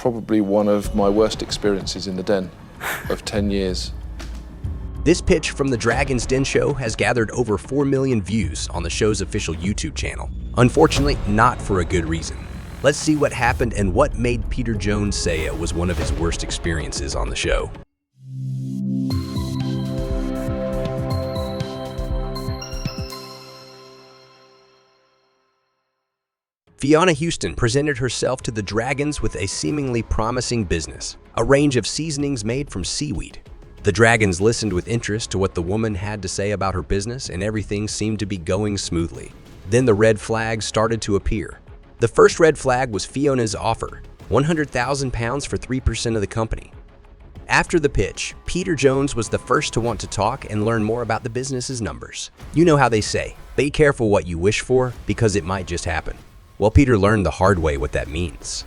probably one of my worst experiences in the den of 10 years. This pitch from the Dragon's Den show has gathered over 4 million views on the show's official YouTube channel. Unfortunately, not for a good reason. Let's see what happened and what made Peter Jones say it was one of his worst experiences on the show. Fiona Houston presented herself to the Dragons with a seemingly promising business, a range of seasonings made from seaweed. The Dragons listened with interest to what the woman had to say about her business, and everything seemed to be going smoothly. Then the red flags started to appear. The first red flag was Fiona's offer, £100,000 for 3% of the company. After the pitch, Peter Jones was the first to want to talk and learn more about the business's numbers. You know how they say, be careful what you wish for because it might just happen. Well, Peter learned the hard way what that means.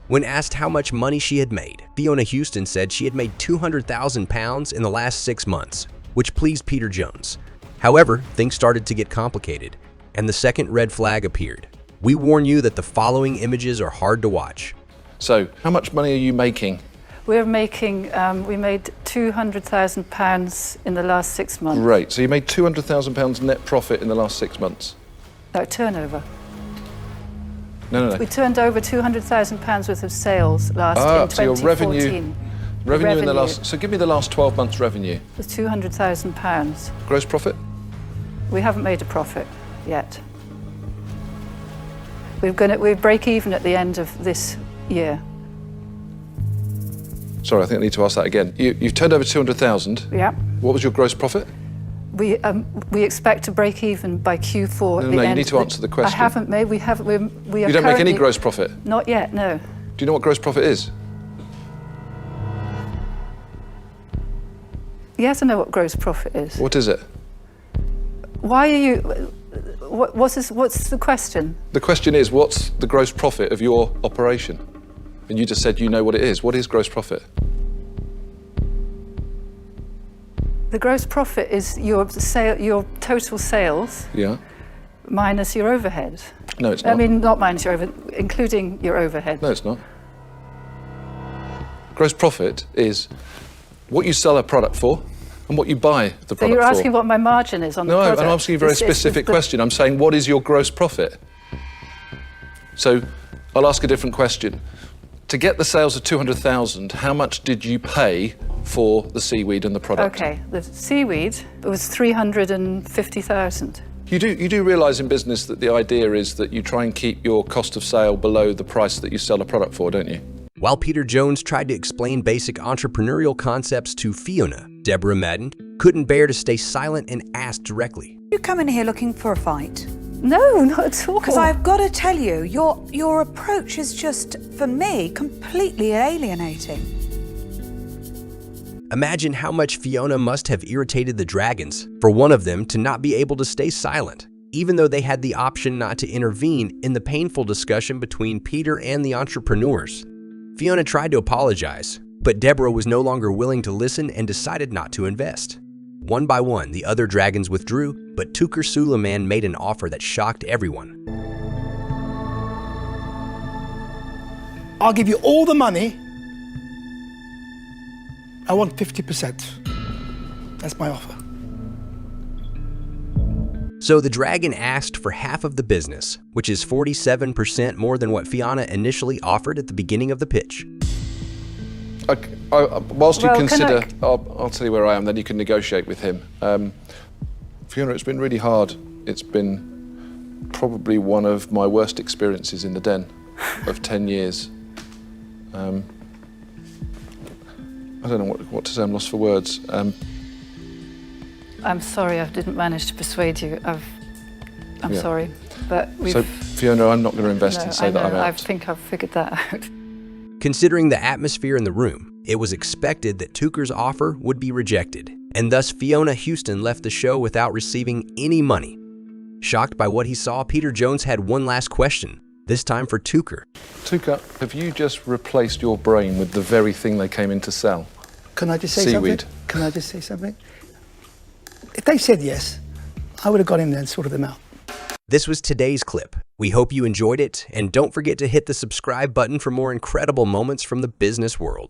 When asked how much money she had made, Fiona Houston said she had made £200,000 in the last 6 months, which pleased Peter Jones. However, things started to get complicated, and the second red flag appeared. We warn you that the following images are hard to watch. So, how much money are you making? We're making, we made £200,000 in the last 6 months. Great, so you made £200,000 net profit in the last 6 months? No, turnover. No. We turned over £200,000 worth of sales last in 2014. So your revenue in the last, so give me the last 12 months revenue. It was £200,000. Gross profit? We haven't made a profit yet. We break even at the end of this year. Sorry, I think I need to ask that again. You've turned over 200,000. Yeah. What was your gross profit? We expect to break even by Q4. No, you need to answer the question. I haven't made. We are. You don't make any gross profit? Not yet. No. Do you know what gross profit is? Yes, I know what gross profit is. What is it? Why are you? What's the question? The question is, what's the gross profit of your operation? And you just said you know what it is. What is gross profit? The gross profit is your total sales. Yeah. Minus your overhead. No, it's not. I mean, not minus your overhead, including your overhead. No, it's not. Gross profit is what you sell a product for and what you buy the product for. So you're asking what my margin is on the product? No, I'm asking you a very specific question. I'm saying, what is your gross profit? So I'll ask a different question. To get the sales of 200,000, how much did you pay for the seaweed and the product? Okay, the seaweed was 350,000. You do realise in business that the idea is that you try and keep your cost of sale below the price that you sell a product for, don't you? While Peter Jones tried to explain basic entrepreneurial concepts to Fiona, Deborah Madden couldn't bear to stay silent and asked directly. You come in here looking for a fight? No, not at all. Because I've got to tell you, your approach is just, for me, completely alienating. Imagine how much Fiona must have irritated the Dragons for one of them to not be able to stay silent, even though they had the option not to intervene in the painful discussion between Peter and the entrepreneurs. Fiona tried to apologize, but Deborah was no longer willing to listen and decided not to invest. One by one, the other Dragons withdrew, but Tooker Suleiman made an offer that shocked everyone. I'll give you all the money. I want 50%. That's my offer. So the Dragon asked for half of the business, which is 47% more than what Fiona initially offered at the beginning of the pitch. Whilst you consider, I'll tell you where I am, then you can negotiate with him. Fiona, it's been really hard. It's been probably one of my worst experiences in the den of 10 years. I don't know what to say, I'm lost for words. I'm sorry I didn't manage to persuade you. I'm sorry, but So, Fiona, I'm not going to invest and say that I'm out. I think I've figured that out. Considering the atmosphere in the room, it was expected that Tooker's offer would be rejected, and thus Fiona Houston left the show without receiving any money. Shocked by what he saw, Peter Jones had one last question, this time for Tooker. Tooker, have you just replaced your brain with the very thing they came in to sell? Can I just say Seaweed. something? Can I just say something? If they said yes, I would have got in there and sorted them out. This was today's clip. We hope you enjoyed it, and don't forget to hit the subscribe button for more incredible moments from the business world.